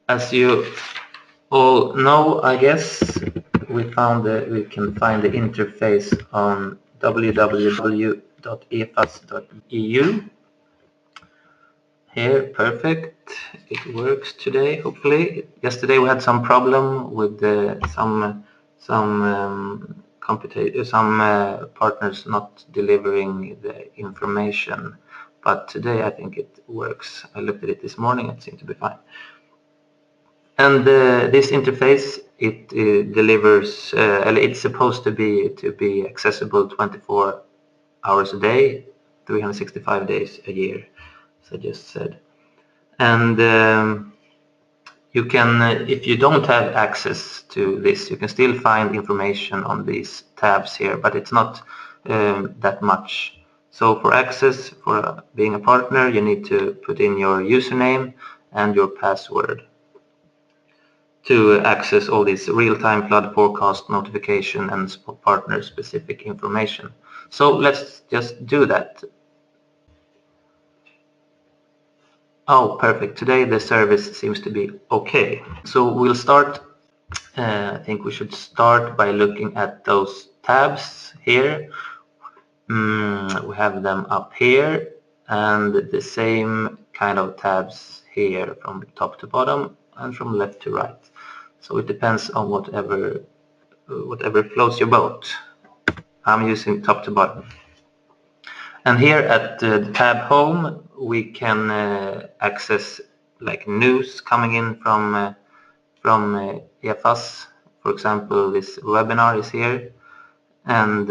As you all know, I guess, we can find the interface on www.efas.eu. Here, perfect. It works today, hopefully. Yesterday we had some problem with some partners not delivering the information, but today I think it works. I looked at it this morning; it seemed to be fine. And this interface, it delivers. It's supposed to be accessible 24 hours a day, 365 days a year, as I just said. And you can, if you don't have access to this, you can still find information on these tabs here, but it's not that much. So for access, for being a partner, you need to put in your username and your password to access all this real-time flood forecast notification and partner-specific information. So let's just do that. Oh, perfect. Today the service seems to be okay. So we'll start. I think we should start by looking at those tabs here. We have them up here and the same kind of tabs here from top to bottom and from left to right. So it depends on whatever floats your boat. I'm using top to bottom. And here at the tab home, we can access like news coming in from EFAS. For example, this webinar is here, and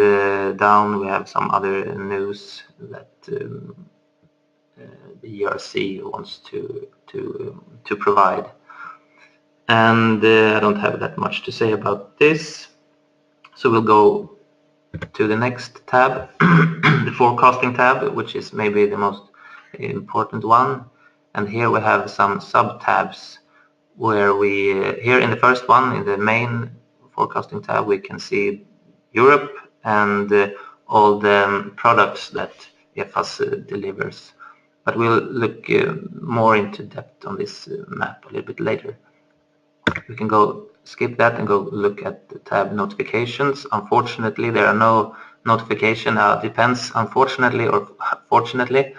down we have some other news that the ERC wants to provide. And I don't have that much to say about this, so we'll go to the next tab, the forecasting tab, which is maybe the most important one. And here we have some sub-tabs where we, here in the first one, in the main forecasting tab, we can see Europe and all the products that EFAS delivers. But we'll look more into depth on this map a little bit later. We can go skip that and go look at the tab notifications. Unfortunately, there are no notification. Depends, unfortunately or fortunately.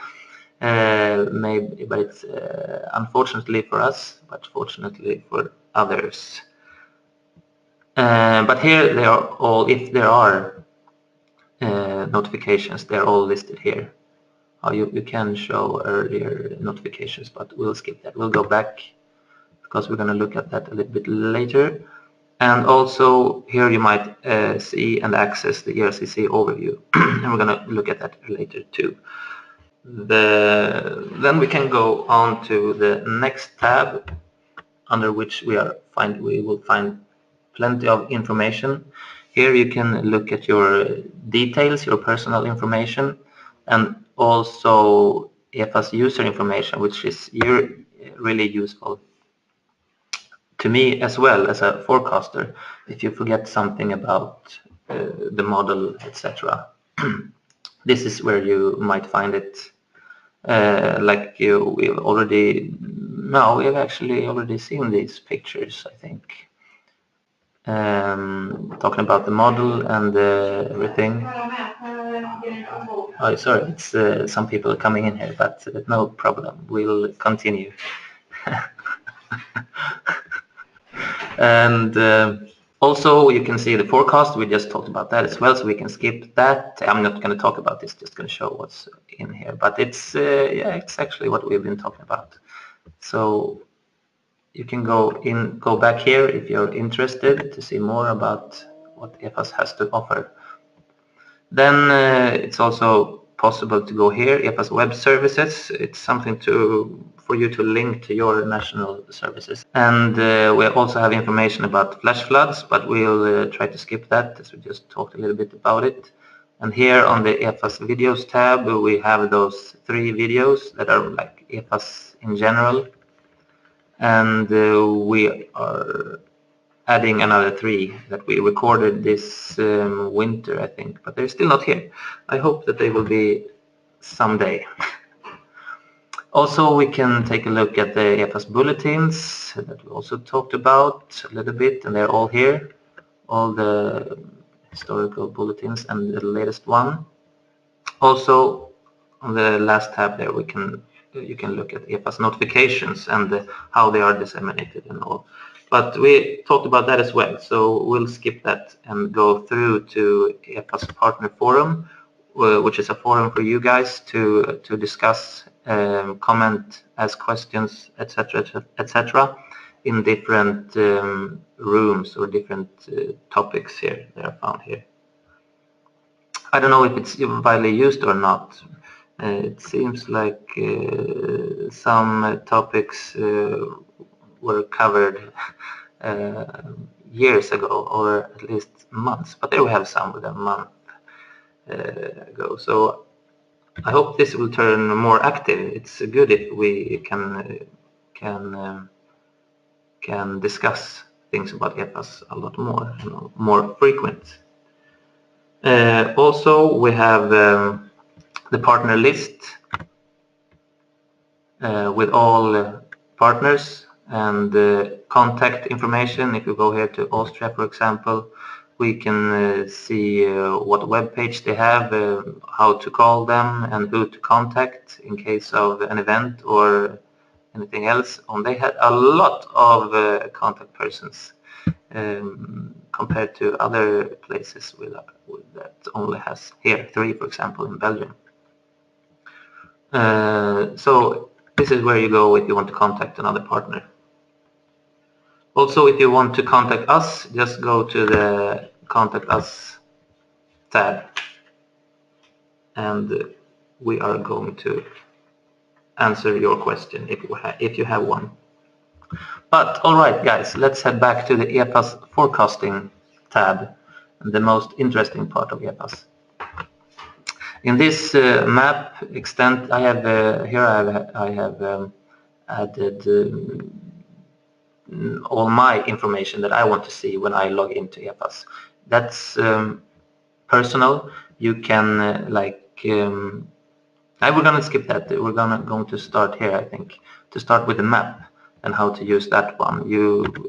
Maybe, but it's unfortunately for us, but fortunately for others. But here they are all, if there are notifications, they're all listed here. You can show earlier notifications, but we'll skip that. We'll go back because we're going to look at that a little bit later. And also here you might see and access the ERCC overview, and we're going to look at that later too. Then we can go on to the next tab, under which we will find plenty of information. Here you can look at your details, your personal information, and also EFAS user information, which is really useful to me as well as a forecaster. If you forget something about the model, etc., this is where you might find it. We've actually already seen these pictures, I think. Talking about the model and everything. Oh, sorry, it's some people are coming in here, but no problem. We'll continue. And also you can see the forecast. We just talked about that as well, so we can skip that. I'm not going to talk about this, just going to show what's in here, but it's it's actually what we've been talking about. So you can go back here if you're interested to see more about what EFAS has to offer. Then it's also possible to go here, EFAS web services. It's something for you to link to your national services. And we also have information about flash floods, but we'll try to skip that as we just talked a little bit about it. And here on the EFAS videos tab, we have those 3 videos that are like EFAS in general. And we are adding another 3 that we recorded this winter, I think, but they're still not here. I hope that they will be someday. Also, we can take a look at the EFAS bulletins that we also talked about a little bit, and they're all here, all the historical bulletins and the latest one. Also, on the last tab there, you can look at EFAS notifications and how they are disseminated and all. But we talked about that as well, so we'll skip that and go through to EFAS Partner Forum, which is a forum for you guys to discuss, comment, ask questions, etc., etc., in different rooms or different topics here that are found here. I don't know if it's widely used or not. It seems like some topics were covered years ago, or at least months, but there we have some with a month ago. So I hope this will turn more active. It's good if we can discuss things about EFAS a lot more, more frequent. Also, we have the partner list with all partners and contact information. If you go here to Austria, for example, we can see what web page they have, how to call them, and who to contact in case of an event or anything else. They had a lot of contact persons compared to other places that only has here 3, for example, in Belgium. So this is where you go if you want to contact another partner. Also, if you want to contact us, just go to the Contact Us tab, and we are going to answer your question if you have one. But all right, guys, let's head back to the EFAS forecasting tab, the most interesting part of EFAS. In this map extent, I have added all my information that I want to see when I log into EFAS. That's personal. You can we're gonna skip that. We're going to start here, I think, to start with the map and how to use that one.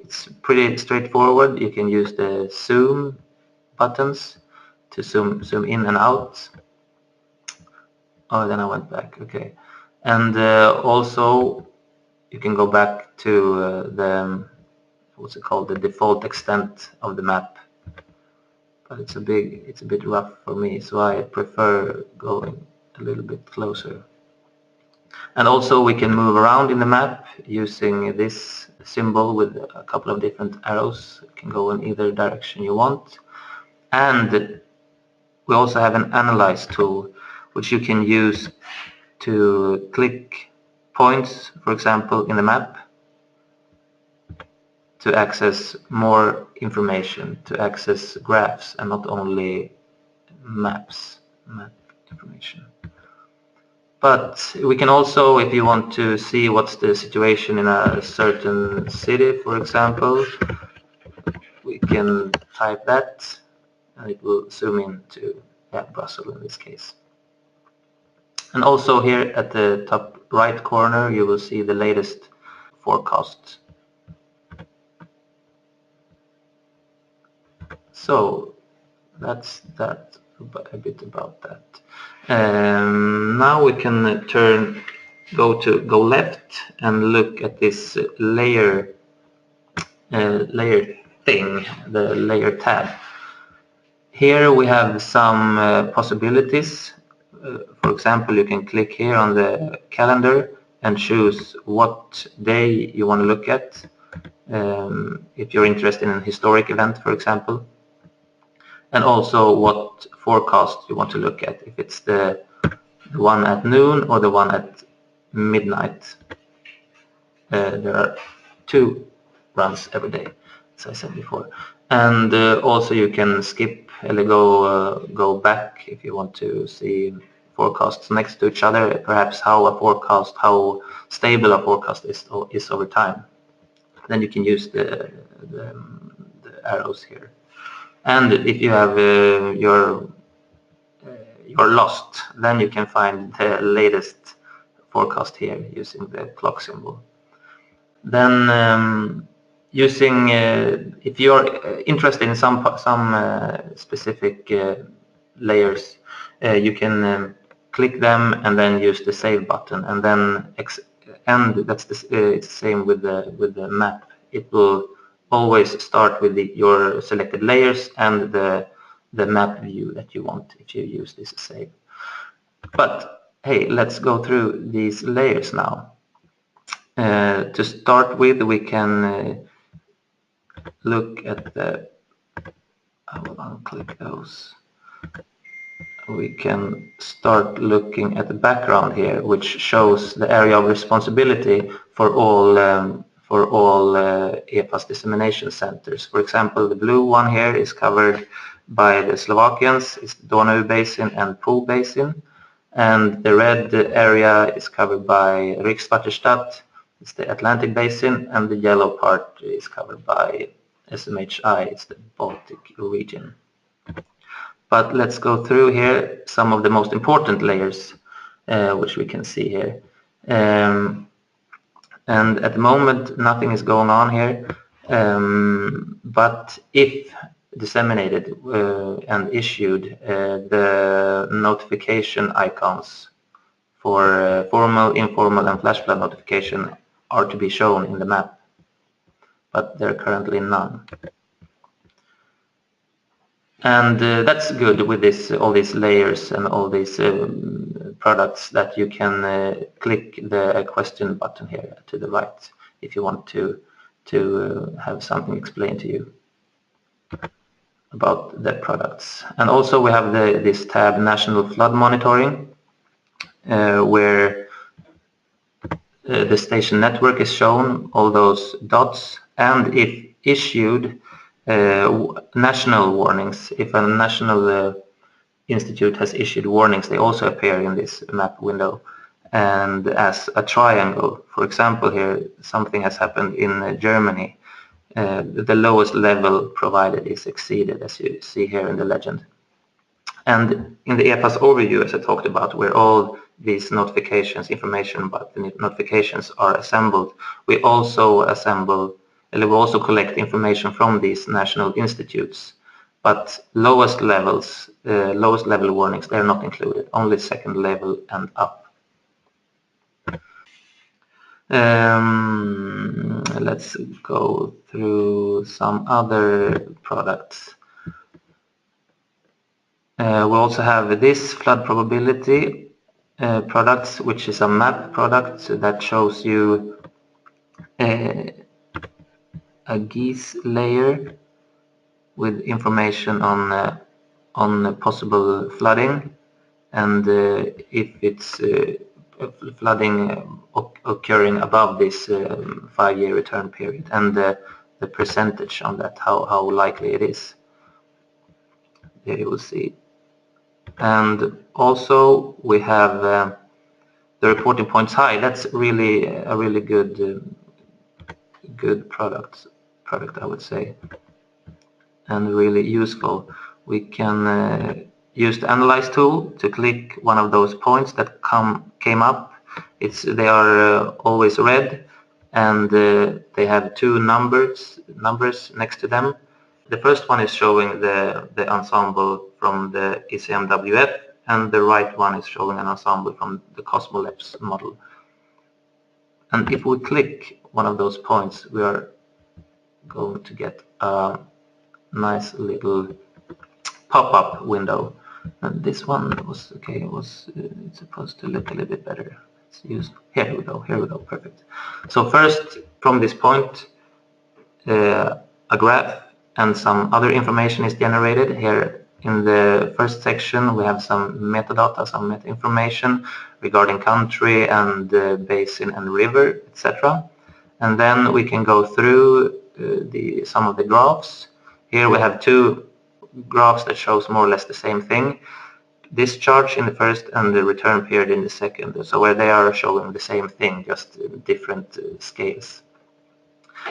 It's pretty straightforward. You can use the zoom buttons to zoom in and out. Oh, then I went back. Okay, and also you can go back to what's it called, the default extent of the map. But it's a bit rough for me, so I prefer going a little bit closer. And also we can move around in the map using this symbol with a couple of different arrows. You can go in either direction you want. And we also have an analyze tool, which you can use to click points, for example, in the map, to access more information, to access graphs and not only map information. But we can also, if you want to see what's the situation in a certain city, for example, we can type that and it will zoom in to Brussels in this case. And also here at the top right corner you will see the latest forecast. So that's that, a bit about that. Now we can go left and look at this layer thing, the layer tab. Here we have some possibilities. For example, you can click here on the calendar and choose what day you want to look at. If you're interested in a historic event, for example. And also what forecast you want to look at, if it's the one at noon or the one at midnight. There are 2 runs every day, as I said before. And also you can skip or go back if you want to see forecasts next to each other, perhaps how stable a forecast is over time. Then you can use the arrows here. And if you have you're lost, then you can find the latest forecast here using the clock symbol. Then using, if you're interested in some specific layers, you can click them and then use the save button, and then that's it's the same with the map. It will always start with your selected layers and the map view that you want if you use this save. But hey, let's go through these layers now. To start with, we can look at the, I will unclick those. We can start looking at the background here, which shows the area of responsibility for all EFAS dissemination centers. For example, the blue one here is covered by the Slovakians, it's the Donau Basin and Pool Basin, and the red area is covered by Rikswaterstadt, it's the Atlantic Basin, and the yellow part is covered by SMHI, it's the Baltic region. But let's go through here some of the most important layers, which we can see here. And at the moment, nothing is going on here. But if disseminated and issued, the notification icons for formal, informal, and flash flood notification are to be shown in the map. But there are currently none. And that's good with this, all these layers and all these products, that you can click the question button here to the right if you want to have something explained to you about the products. And also we have this tab National Flood Monitoring, where the station network is shown, all those dots, and if issued national warnings. If a national institute has issued warnings, they also appear in this map window and as a triangle. For example, here something has happened in Germany. The lowest level provided is exceeded, as you see here in the legend. And in the EFAS overview, as I talked about, where all these notifications, information about the notifications are assembled, we also collect information from these national institutes, but lowest level warnings, they're not included, only second level and up. Let's go through some other products. We also have this flood probability products, which is a map product that shows you a GIS layer with information on possible flooding, and if it's flooding occurring above this 5-year return period, and the percentage on that, how likely it is. There you will see. And also we have the reporting points high. That's really a really good product, I would say, and really useful. We can use the analyze tool to click one of those points that came up. They are always red, and they have two numbers next to them. The first one is showing the ensemble from the ECMWF, and the right one is showing an ensemble from the Cosmolabs model. And if we click one of those points, we are going to get a nice little pop-up window. And this one was okay. It's supposed to look a little bit better. Let's use, here we go, perfect. So first, from this point, a graph and some other information is generated. Here in the first section, we have some metadata, some meta information regarding country and basin and river, etc. And then we can go through some of the graphs. Here we have two graphs that shows more or less the same thing. Discharge in the first and the return period in the second. So where they are showing the same thing, just different scales.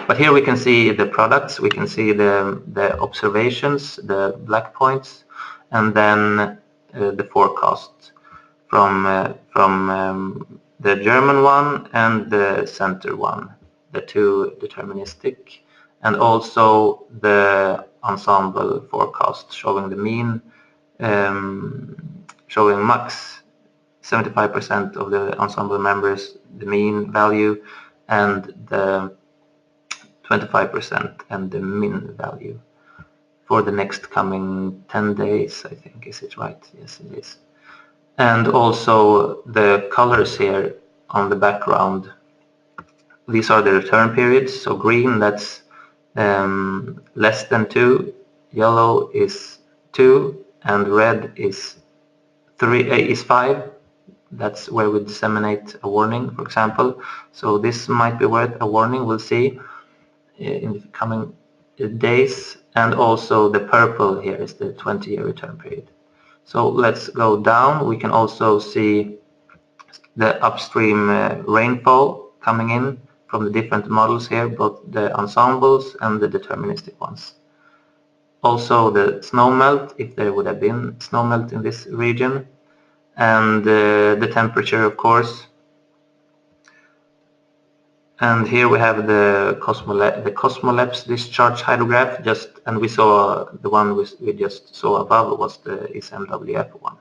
But here we can see the products, we can see the observations, the black points, and then the forecast from the the German one and the center one, the two deterministic, and also the ensemble forecast showing the mean, showing max 75% of the ensemble members, the mean value, and the 25% and the min value for the next coming 10 days, I think. Is it right? Yes, it is. And also the colors here on the background. These are the return periods. So green, that's less than 2, yellow is 2, and red is 5. That's where we disseminate a warning, for example. So this might be worth a warning, we'll see in the coming days. And also the purple here is the 20-year return period. So let's go down. We can also see the upstream rainfall coming in from the different models here, both the ensembles and the deterministic ones. Also the snow melt, if there would have been snow melt in this region, and the temperature, of course. And here we have the Cosmolabs discharge hydrograph, and we saw the one we just saw above was the SMWF one.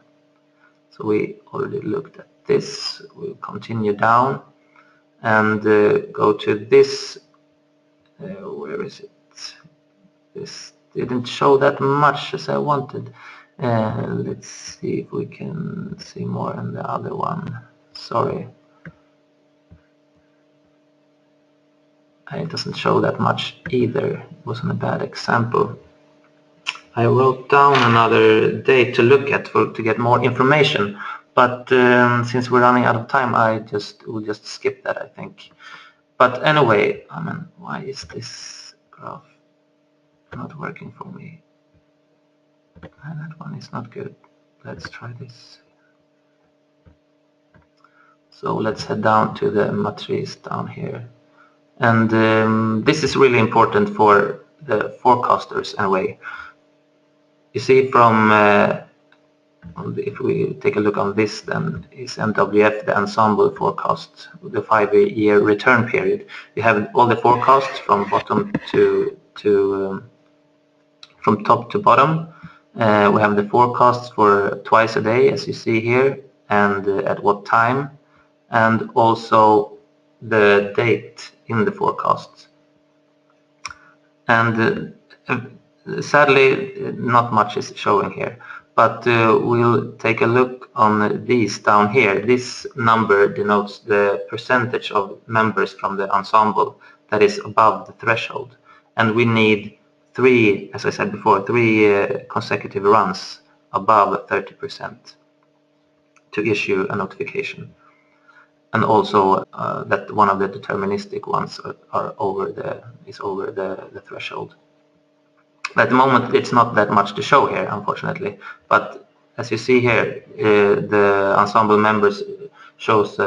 So we already looked at this. We'll continue down and go to this. Where is it? This didn't show that much as I wanted. Let's see if we can see more on the other one. Sorry. It doesn't show that much either. It wasn't a bad example. I wrote down another date to look at to get more information, but since we're running out of time, we'll just skip that, I think. But anyway, I mean, why is this graph not working for me? That one is not good. Let's try this. So let's head down to the matrice down here. And this is really important for the forecasters in a way. You see from, if we take a look on this, then is MWF, the ensemble forecast, the 5-year return period. You have all the forecasts from bottom from top to bottom. We have the forecasts for twice a day, as you see here, and at what time, and also the date in the forecasts. And sadly, not much is showing here, but we'll take a look on these down here. This number denotes the percentage of members from the ensemble that is above the threshold, and we need 3, as I said before, 3 consecutive runs above 30% to issue a notification. And also that one of the deterministic ones is over the threshold. At the moment, it's not that much to show here, unfortunately. But as you see here, the ensemble members shows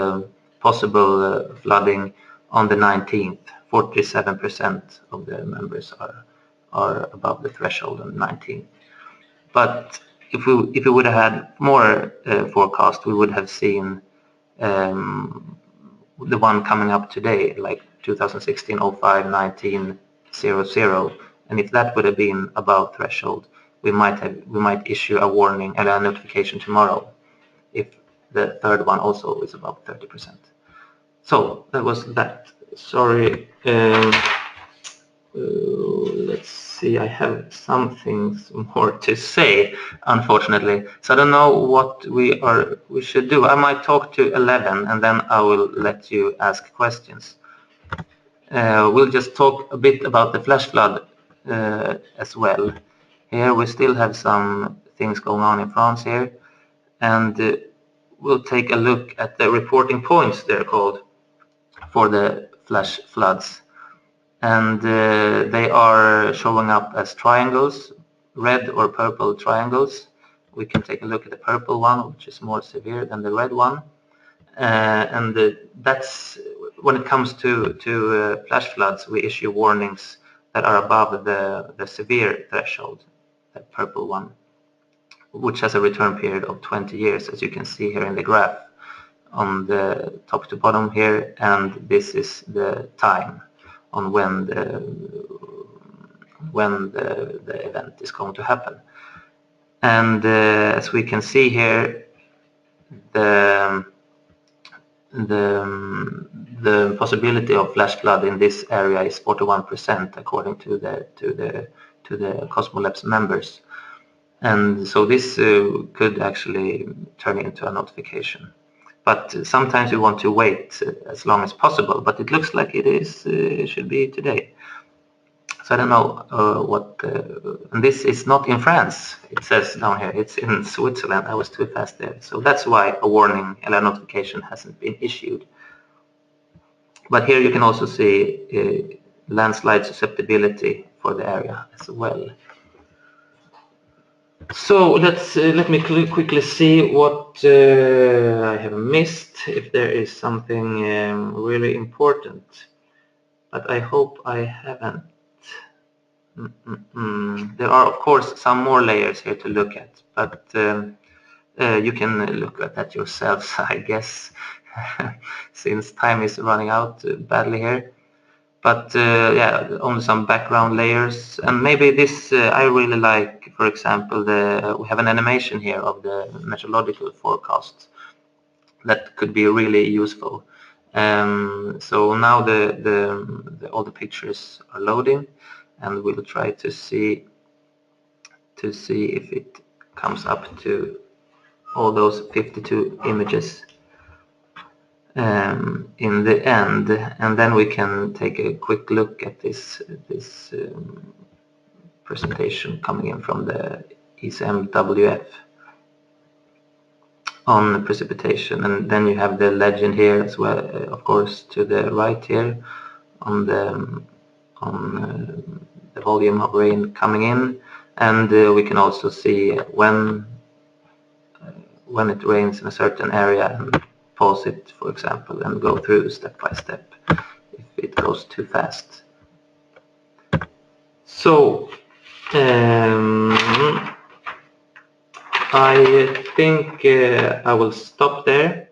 possible flooding on the 19th. 47% of the members are above the threshold on the 19th. But if we would have had more forecast, we would have seen the one coming up today, like 2016-05-19-00, and if that would have been above threshold, we might issue a warning and a notification tomorrow if the third one also is above 30%. So that was that. Sorry. Let's see, I have some things more to say, unfortunately. So I don't know what we should do. I might talk to 11 and then I will let you ask questions. We'll just talk a bit about the flash flood as well. Here we still have some things going on in France here, and we'll take a look at the reporting points, they're called, for the flash floods. And they are showing up as triangles, red or purple triangles. We can take a look at the purple one, which is more severe than the red one. And that's when it comes to flash floods, we issue warnings that are above the severe threshold, the purple one, which has a return period of 20 years, as you can see here in the graph on the top to bottom here, and this is the time on when the event is going to happen. And as we can see here, the possibility of flash flood in this area is 41% according to the Cosmolabs members, and so this could actually turn into a notification. But sometimes you want to wait as long as possible, but it looks like it should be today. So I don't know and this is not in France, it says down here, it's in Switzerland. I was too fast there. So that's why a warning and a notification hasn't been issued. But here you can also see landslide susceptibility for the area as well. So let me quickly see what I have missed, if there is something really important. But I hope I haven't. There are, of course, some more layers here to look at, but you can look at that yourselves, I guess, since time is running out badly here. But yeah, only some background layers, and maybe this I really like. For example, we have an animation here of the meteorological forecast that could be really useful. So now all the pictures are loading, and we'll try to see if it comes up to all those 52 images in the end, and then we can take a quick look at this presentation coming in from the ECMWF on the precipitation. And then you have the legend here as well, of course, to the right here on the volume of rain coming in, and we can also see when it rains in a certain area, and pause it, for example, and go through step by step if it goes too fast. So I think I will stop there.